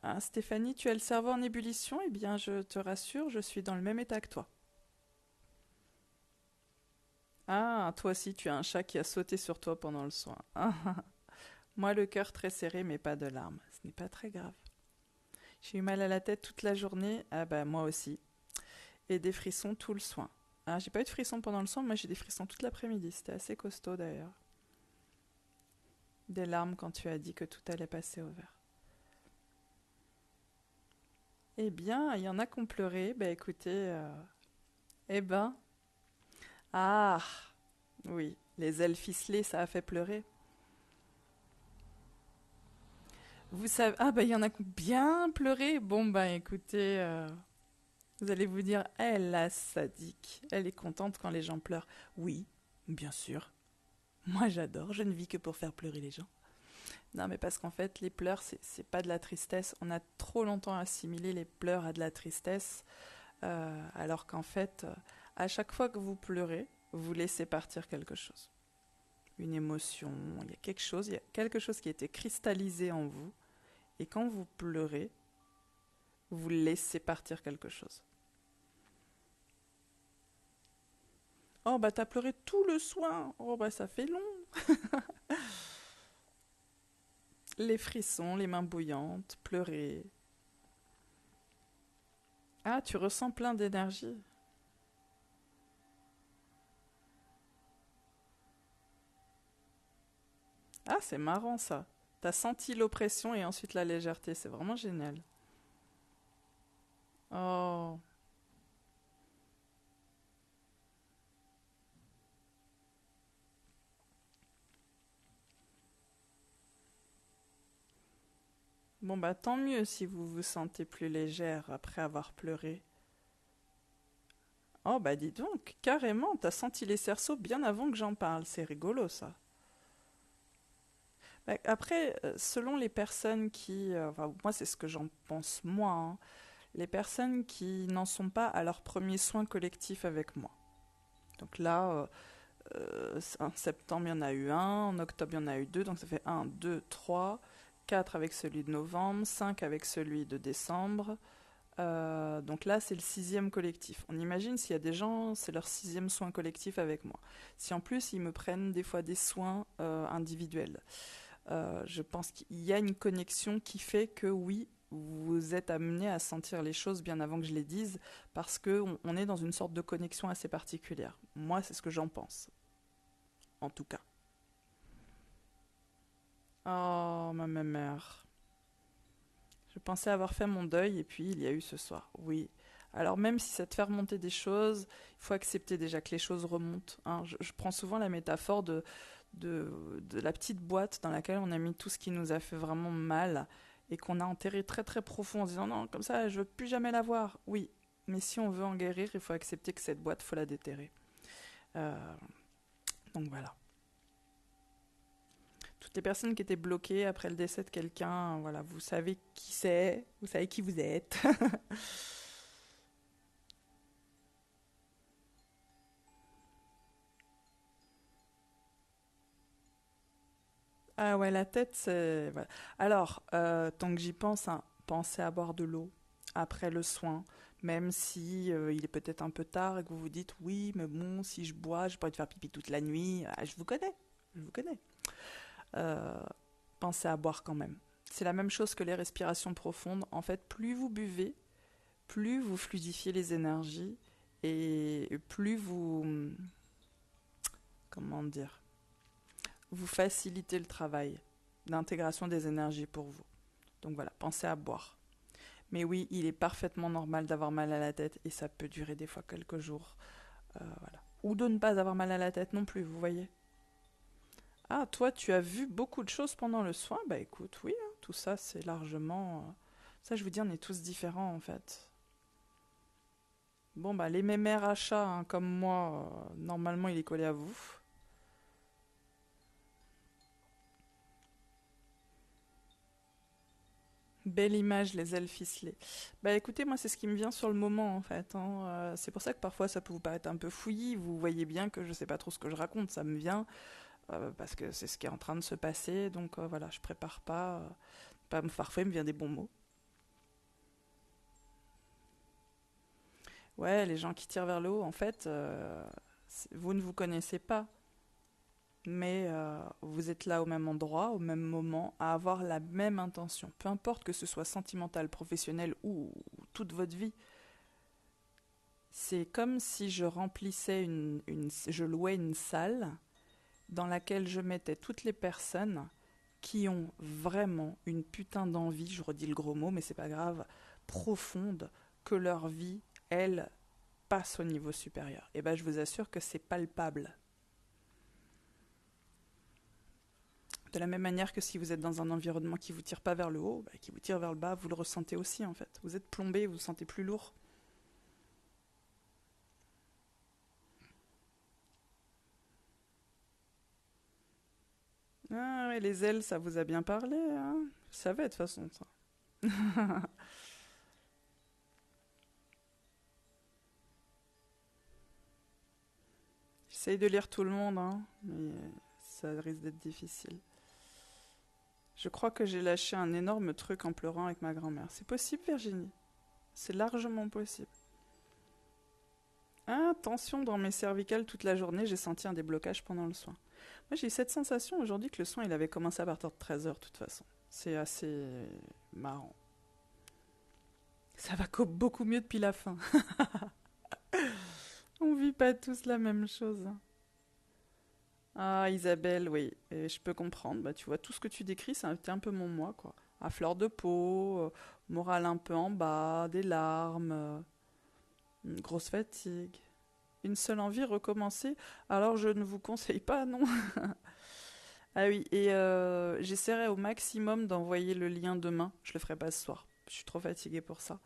Ah, Stéphanie, tu as le cerveau en ébullition? Eh bien, je te rassure, je suis dans le même état que toi. Ah, toi aussi, tu as un chat qui a sauté sur toi pendant le soin. Moi, le cœur très serré, mais pas de larmes. Ce n'est pas très grave. J'ai eu mal à la tête toute la journée. Ah bah, moi aussi. Et des frissons tout le soin. Ah, j'ai pas eu de frissons pendant le soin, moi j'ai des frissons toute l'après-midi. C'était assez costaud d'ailleurs. Des larmes quand tu as dit que tout allait passer au vert. Eh bien, il y en a qui ont pleuré. Bah écoutez, eh ben, ah, oui, les ailes ficelées, ça a fait pleurer. Vous savez, ah bah il y en a qui ont bien pleuré. Bon bah écoutez, vous allez vous dire, elle la sadique, elle est contente quand les gens pleurent. Oui, bien sûr. Moi j'adore, je ne vis que pour faire pleurer les gens. Non, mais parce qu'en fait, les pleurs, c'est pas de la tristesse. On a trop longtemps assimilé les pleurs à de la tristesse, alors qu'en fait, à chaque fois que vous pleurez, vous laissez partir quelque chose. Une émotion, il y a quelque chose qui a été cristallisé en vous, et quand vous pleurez, vous laissez partir quelque chose. Oh bah t'as pleuré tout le soin, oh bah ça fait long. Les frissons, les mains bouillantes, pleurer. Ah, tu ressens plein d'énergie. Ah, c'est marrant ça. T'as senti l'oppression et ensuite la légèreté. C'est vraiment génial. Oh. Bon bah tant mieux si vous vous sentez plus légère après avoir pleuré. Oh bah dis donc, carrément, t'as senti les cerceaux bien avant que j'en parle. C'est rigolo ça. Bah, après, selon les personnes qui... enfin, moi c'est ce que j'en pense moi, hein. Les personnes qui n'en sont pas à leur premier soin collectif avec moi. Donc là, en septembre, il y en a eu un, en octobre, il y en a eu deux, donc ça fait un, 2, 3, 4 avec celui de novembre, 5 avec celui de décembre. Donc là, c'est le sixième collectif. On imagine s'il y a des gens, c'est leur sixième soin collectif avec moi. Si en plus, ils me prennent des fois des soins individuels. Je pense qu'il y a une connexion qui fait que oui, vous êtes amené à sentir les choses bien avant que je les dise, parce qu'on est dans une sorte de connexion assez particulière. Moi, c'est ce que j'en pense, en tout cas. Oh, ma mère. Je pensais avoir fait mon deuil et puis il y a eu ce soir. Oui. Alors même si ça te fait remonter des choses, il faut accepter déjà que les choses remontent, hein. Je prends souvent la métaphore de la petite boîte dans laquelle on a mis tout ce qui nous a fait vraiment mal et qu'on a enterré très très profond en se disant non, comme ça je veux plus jamais la voir. Oui, mais si on veut en guérir, il faut accepter que cette boîte, faut la déterrer. Euh, donc voilà. Toutes les personnes qui étaient bloquées après le décès de quelqu'un, voilà, vous savez qui c'est, vous savez qui vous êtes. Ah ouais, la tête, c'est... voilà. Alors, tant que j'y pense, hein, pensez à boire de l'eau après le soin, même si il est peut-être un peu tard et que vous vous dites, oui, mais bon, si je bois, je pourrais te faire pipi toute la nuit. Ah, je vous connais, je vous connais. Euh, Pensez à boire quand même. C'est la même chose que les respirations profondes. En fait, plus vous buvez, plus vous fluidifiez les énergies et plus vous... Comment dire? Vous facilitez le travail d'intégration des énergies pour vous. Donc voilà, pensez à boire. Mais oui, il est parfaitement normal d'avoir mal à la tête et ça peut durer des fois quelques jours. Voilà. Ou de ne pas avoir mal à la tête non plus, vous voyez. Ah, toi, tu as vu beaucoup de choses pendant le soin? Bah écoute, oui, hein, tout ça, c'est largement... ça, je vous dis, on est tous différents en fait. Bon, bah, les mémères à chat, hein, comme moi, normalement, il est collé à vous. Belle image, les ailes ficelées. Bah écoutez, moi c'est ce qui me vient sur le moment en fait, hein. C'est pour ça que parfois ça peut vous paraître un peu fouillis. Vous voyez bien que je sais pas trop ce que je raconte, ça me vient parce que c'est ce qui est en train de se passer. Donc voilà, je prépare pas. Parfois il me vient des bons mots. Ouais, les gens qui tirent vers le haut, en fait, vous ne vous connaissez pas, mais vous êtes là au même endroit, au même moment, à avoir la même intention. Peu importe que ce soit sentimental, professionnel ou toute votre vie. C'est comme si je remplissais je louais une salle dans laquelle je mettais toutes les personnes qui ont vraiment une putain d'envie, je redis le gros mot, mais c'est pas grave, profonde, que leur vie, elle, passe au niveau supérieur. Et ben je vous assure que c'est palpable. De la même manière que si vous êtes dans un environnement qui vous tire pas vers le haut, bah, qui vous tire vers le bas, vous le ressentez aussi en fait. Vous êtes plombé, vous vous sentez plus lourd. Ah ouais, les ailes, ça vous a bien parlé, hein. Je savais de toute façon ça. J'essaye de lire tout le monde, hein, mais ça risque d'être difficile. Je crois que j'ai lâché un énorme truc en pleurant avec ma grand-mère. C'est possible, Virginie. C'est largement possible. Ah, tension dans mes cervicales toute la journée, j'ai senti un déblocage pendant le soin. Moi, j'ai eu cette sensation aujourd'hui que le soin, il avait commencé à partir de 13 h de toute façon. C'est assez marrant. Ça va beaucoup mieux depuis la fin. On vit pas tous la même chose. Ah, Isabelle, oui, et je peux comprendre. Bah, tu vois, tout ce que tu décris, c'est un peu mon moi, quoi. À fleur de peau, morale un peu en bas, des larmes, une grosse fatigue. Une seule envie, recommencer. Alors, je ne vous conseille pas, non. Ah oui, et j'essaierai au maximum d'envoyer le lien demain. Je le ferai pas ce soir. Je suis trop fatiguée pour ça.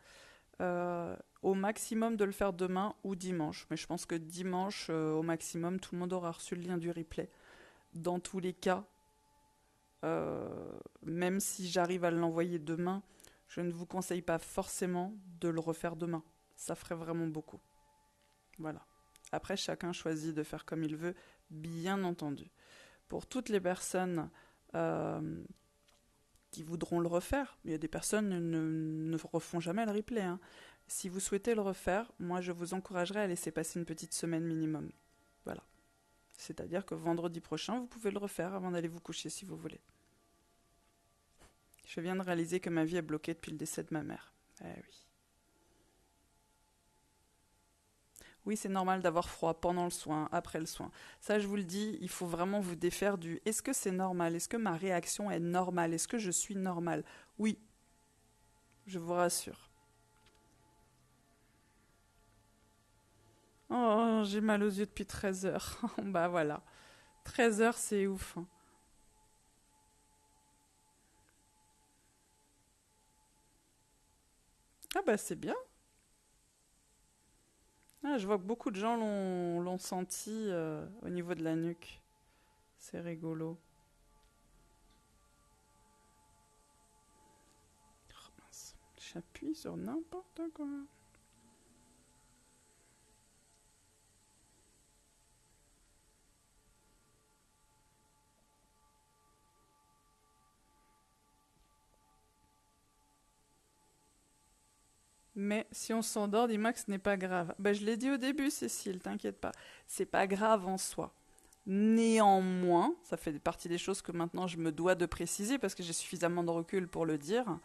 Au maximum de le faire demain ou dimanche. Mais je pense que dimanche, au maximum, tout le monde aura reçu le lien du replay. Dans tous les cas, même si j'arrive à l'envoyer demain, je ne vous conseille pas forcément de le refaire demain. Ça ferait vraiment beaucoup. Voilà. Après, chacun choisit de faire comme il veut, bien entendu. Pour toutes les personnes euh, qui voudront le refaire, il y a des personnes qui ne refont jamais le replay, hein. Si vous souhaitez le refaire, moi je vous encouragerais à laisser passer une petite semaine minimum. Voilà. C'est-à-dire que vendredi prochain, vous pouvez le refaire avant d'aller vous coucher si vous voulez. Je viens de réaliser que ma vie est bloquée depuis le décès de ma mère. Eh oui. Oui, c'est normal d'avoir froid pendant le soin, après le soin. Ça, je vous le dis, il faut vraiment vous défaire du est-ce que c'est normal? Est-ce que ma réaction est normale? Est-ce que je suis normale? Oui, je vous rassure. Oh, j'ai mal aux yeux depuis 13 heures. Bah voilà. 13 heures, c'est ouf, hein. Ah bah c'est bien. Ah, je vois que beaucoup de gens l'ont senti au niveau de la nuque. C'est rigolo. Oh, mince. J'appuie sur n'importe quoi. Mais si on s'endort, dis-moi que ce n'est pas grave. Ben, je l'ai dit au début, Cécile, t'inquiète pas. C'est pas grave en soi. Néanmoins, ça fait partie des choses que maintenant je me dois de préciser parce que j'ai suffisamment de recul pour le dire.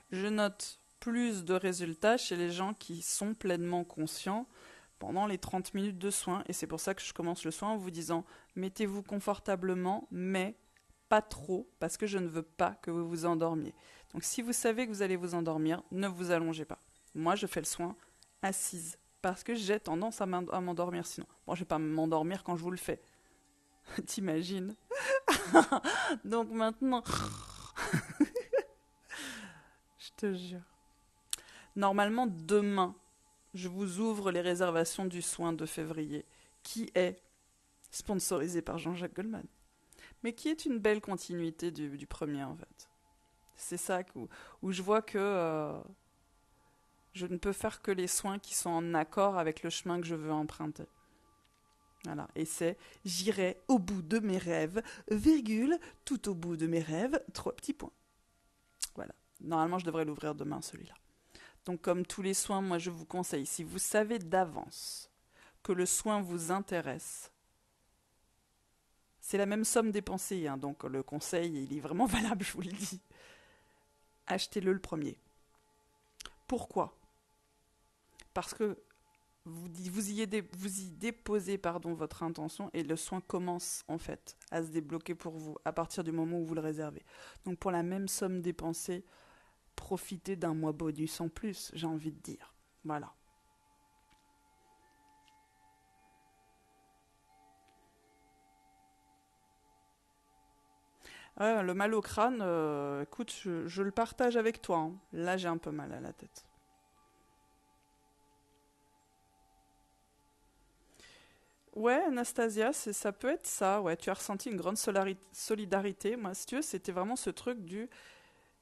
Je note plus de résultats chez les gens qui sont pleinement conscients pendant les 30 minutes de soin. Et c'est pour ça que je commence le soin en vous disant mettez-vous confortablement, mais pas trop, parce que je ne veux pas que vous vous endormiez. Donc si vous savez que vous allez vous endormir, ne vous allongez pas. Moi, je fais le soin assise, parce que j'ai tendance à m'endormir sinon. Bon, je vais pas m'endormir quand je vous le fais. T'imagines? Donc maintenant, je te jure. Normalement, demain, je vous ouvre les réservations du soin de février, qui est sponsorisé par Jean-Jacques Goldman, mais qui est une belle continuité du premier en fait. C'est ça où je vois que je ne peux faire que les soins qui sont en accord avec le chemin que je veux emprunter. Voilà. Et c'est j'irai au bout de mes rêves, virgule, tout au bout de mes rêves, 3 petits points. Voilà. Normalement, je devrais l'ouvrir demain, celui-là. Donc, comme tous les soins, moi, je vous conseille, si vous savez d'avance que le soin vous intéresse, c'est la même somme dépensée, hein, donc le conseil, il est vraiment valable, je vous le dis. Achetez-le le premier. Pourquoi ? Parce que vous y déposez votre intention et le soin commence en fait à se débloquer pour vous à partir du moment où vous le réservez. Donc pour la même somme dépensée, profitez d'un mois bonus en plus, j'ai envie de dire. Voilà. Ouais, le mal au crâne, écoute, je le partage avec toi, hein. Là, j'ai un peu mal à la tête. Ouais, Anastasia, ça peut être ça. Ouais, tu as ressenti une grande solidarité. Moi, si tu veux, c'était vraiment ce truc du.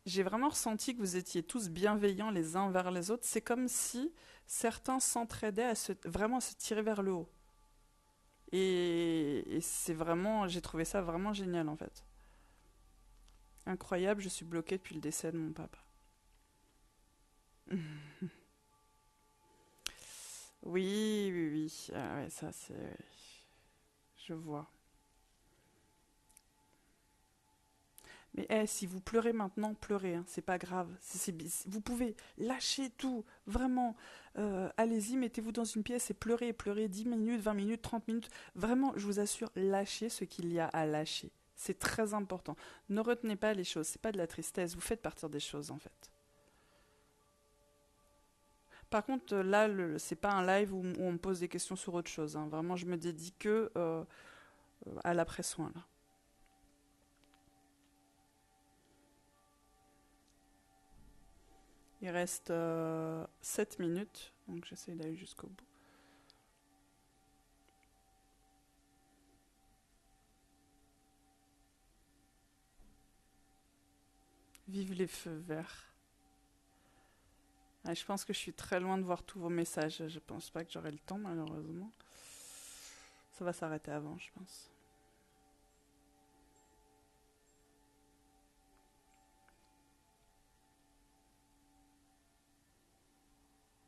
J'ai vraiment ressenti que vous étiez tous bienveillants les uns vers les autres. C'est comme si certains s'entraidaient vraiment à se tirer vers le haut. Et c'est vraiment. J'ai trouvé ça vraiment génial en fait. Incroyable, je suis bloquée depuis le décès de mon papa. Oui, oui, oui. Ah ouais, ça c'est. Je vois. Mais si vous pleurez maintenant, pleurez, hein, c'est pas grave. Vous pouvez lâcher tout, vraiment. Allez-y, mettez-vous dans une pièce et pleurez 10 minutes, 20 minutes, 30 minutes. Vraiment, je vous assure, lâchez ce qu'il y a à lâcher. C'est très important. Ne retenez pas les choses, c'est pas de la tristesse, vous faites partir des choses en fait. Par contre, là, c'est pas un live où on me pose des questions sur autre chose, hein. Vraiment, je me dédie que à l'après-soin là. Il reste 7 minutes, donc j'essaie d'aller jusqu'au bout. Vive les feux verts. Ah, je pense que je suis très loin de voir tous vos messages. Je pense pas que j'aurai le temps, malheureusement. Ça va s'arrêter avant, je pense.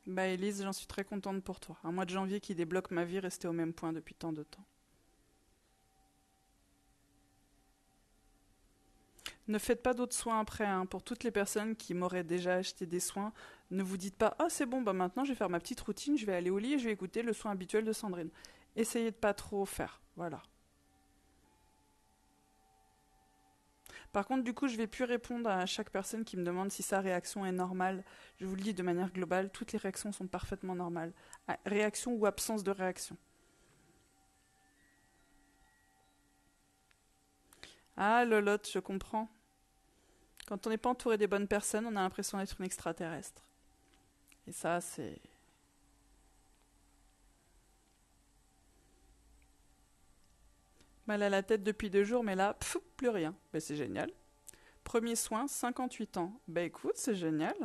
Bah, Elise, j'en suis très contente pour toi. Un mois de janvier qui débloque ma vie, restée au même point depuis tant de temps. Ne faites pas d'autres soins après, hein. Pour toutes les personnes qui m'auraient déjà acheté des soins, ne vous dites pas « Ah, c'est bon, bah maintenant je vais faire ma petite routine, je vais aller au lit et je vais écouter le soin habituel de Sandrine. » Essayez de pas trop faire, voilà. Par contre, du coup, je vais plus répondre à chaque personne qui me demande si sa réaction est normale. Je vous le dis de manière globale, toutes les réactions sont parfaitement normales. Réaction ou absence de réaction. Ah, Lolotte, je comprends. Quand on n'est pas entouré des bonnes personnes, on a l'impression d'être une extraterrestre. Et ça, c'est... Mal à la tête depuis 2 jours, mais là, plus rien. Ben, c'est génial. Premier soin, 58 ans. Ben écoute, c'est génial.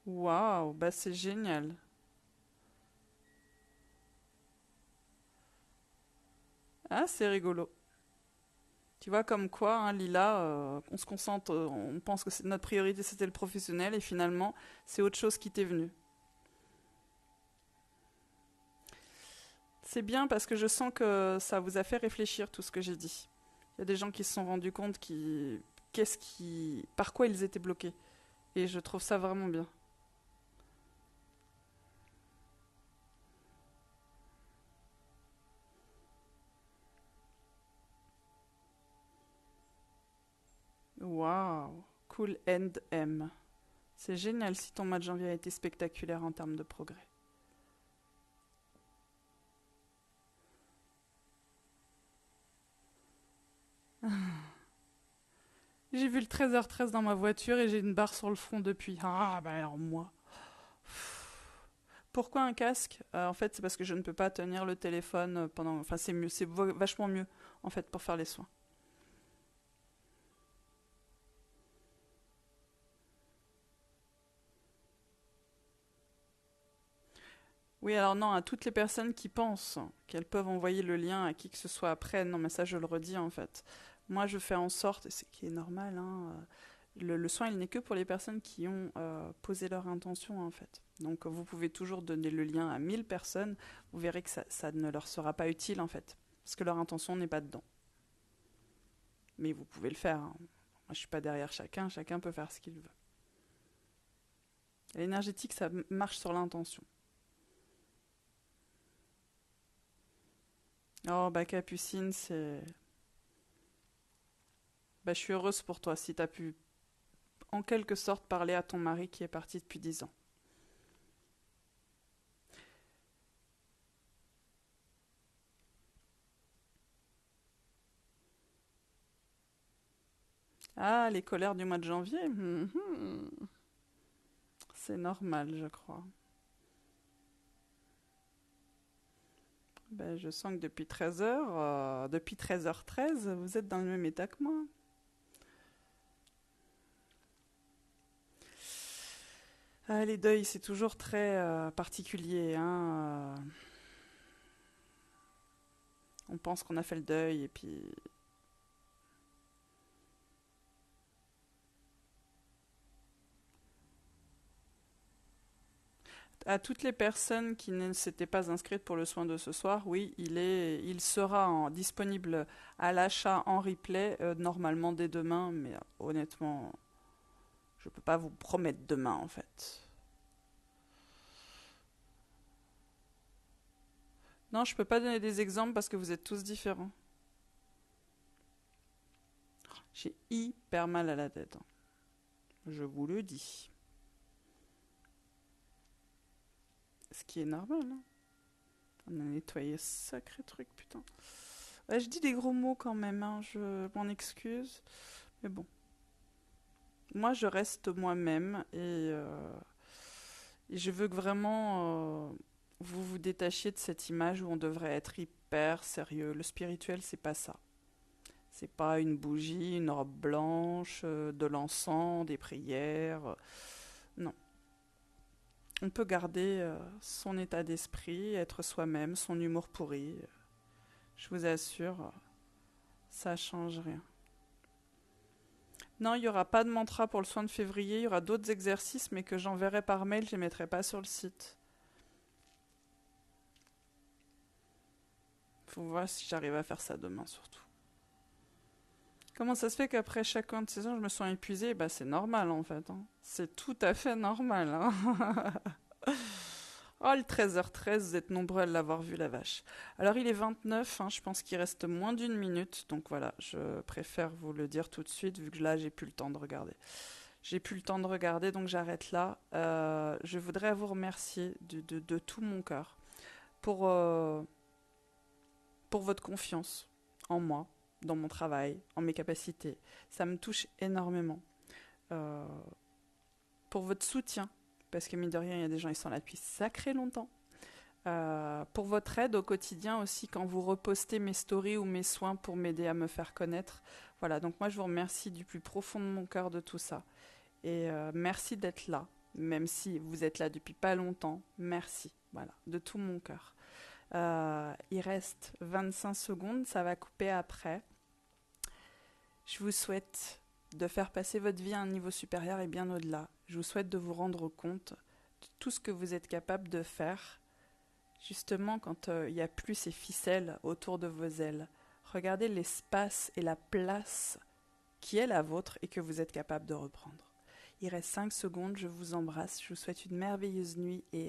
Waouh, bah c'est génial. Ah, c'est rigolo. Tu vois, comme quoi, hein, Lila, on se concentre, on pense que notre priorité c'était le professionnel et finalement, c'est autre chose qui t'est venu. C'est bien parce que je sens que ça vous a fait réfléchir tout ce que j'ai dit. Il y a des gens qui se sont rendus compte par quoi ils étaient bloqués. Et je trouve ça vraiment bien. Waouh, cool end M. C'est génial si ton mois de janvier a été spectaculaire en termes de progrès. J'ai vu le 13h13 dans ma voiture et j'ai une barre sur le front depuis. Ah, bah alors moi. Pourquoi un casque? En fait, c'est parce que je ne peux pas tenir le téléphone pendant. Enfin, c'est mieux, vachement mieux en fait pour faire les soins. Oui, alors non, à toutes les personnes qui pensent qu'elles peuvent envoyer le lien à qui que ce soit après, non, mais ça je le redis en fait. Moi, je fais en sorte, et c'est qui est normal, hein, le soin, il n'est que pour les personnes qui ont posé leur intention en fait. Donc vous pouvez toujours donner le lien à 1000 personnes, vous verrez que ça ne leur sera pas utile en fait, parce que leur intention n'est pas dedans. Mais vous pouvez le faire, hein. Moi, je suis pas derrière chacun, chacun peut faire ce qu'il veut. L'énergétique, ça marche sur l'intention. Oh, bah Capucine, c'est... Bah, je suis heureuse pour toi si t'as pu, en quelque sorte, parler à ton mari qui est parti depuis 10 ans. Ah, les colères du mois de janvier. C'est normal, je crois. Ben, je sens que depuis 13h, depuis 13h13, vous êtes dans le même état que moi. Ah, les deuils, c'est toujours très particulier, hein. On pense qu'on a fait le deuil et puis... À toutes les personnes qui ne s'étaient pas inscrites pour le soin de ce soir, oui, il sera disponible à l'achat en replay, normalement dès demain, mais honnêtement, je peux pas vous promettre demain en fait. Non, je peux pas donner des exemples parce que vous êtes tous différents. J'ai hyper mal à la tête, hein. Je vous le dis. Ce qui est normal, hein. On a nettoyé ce sacré truc, putain. Ouais, je dis des gros mots quand même, hein, je m'en excuse. Mais bon, moi je reste moi-même et je veux que vraiment vous vous détachiez de cette image où on devrait être hyper sérieux. Le spirituel, c'est pas ça. C'est pas une bougie, une robe blanche, de l'encens, des prières. Non. On peut garder son état d'esprit, être soi-même, son humour pourri. Je vous assure, ça change rien. Non, il n'y aura pas de mantra pour le soin de février. Il y aura d'autres exercices, mais que j'enverrai par mail. Je ne les mettrai pas sur le site. Faut voir si j'arrive à faire ça demain, surtout. Comment ça se fait qu'après chacun de ces ans, je me sens épuisée? Bah, c'est normal, en fait, hein. C'est tout à fait normal, hein. Oh, le 13h13, vous êtes nombreux à l'avoir vu, la vache. Alors, il est 29, hein, je pense qu'il reste moins d'une minute. Donc voilà, je préfère vous le dire tout de suite, vu que là, j'ai plus le temps de regarder. J'ai plus le temps de regarder, donc j'arrête là. Je voudrais vous remercier de tout mon cœur pour, euh, pour votre confiance en moi, dans mon travail, en mes capacités. Ça me touche énormément. Euh, pour votre soutien, parce que mine de rien, il y a des gens qui sont là depuis sacré longtemps. Pour votre aide au quotidien aussi quand vous repostez mes stories ou mes soins pour m'aider à me faire connaître. Voilà, donc moi je vous remercie du plus profond de mon cœur de tout ça. Et merci d'être là, même si vous êtes là depuis pas longtemps. Merci, voilà, de tout mon cœur. Il reste 25 secondes, ça va couper après. Je vous souhaite de faire passer votre vie à un niveau supérieur et bien au-delà. Je vous souhaite de vous rendre compte de tout ce que vous êtes capable de faire, justement quand il n'y a plus ces ficelles autour de vos ailes. Regardez l'espace et la place qui est la vôtre et que vous êtes capable de reprendre. Il reste 5 secondes, je vous embrasse, je vous souhaite une merveilleuse nuit et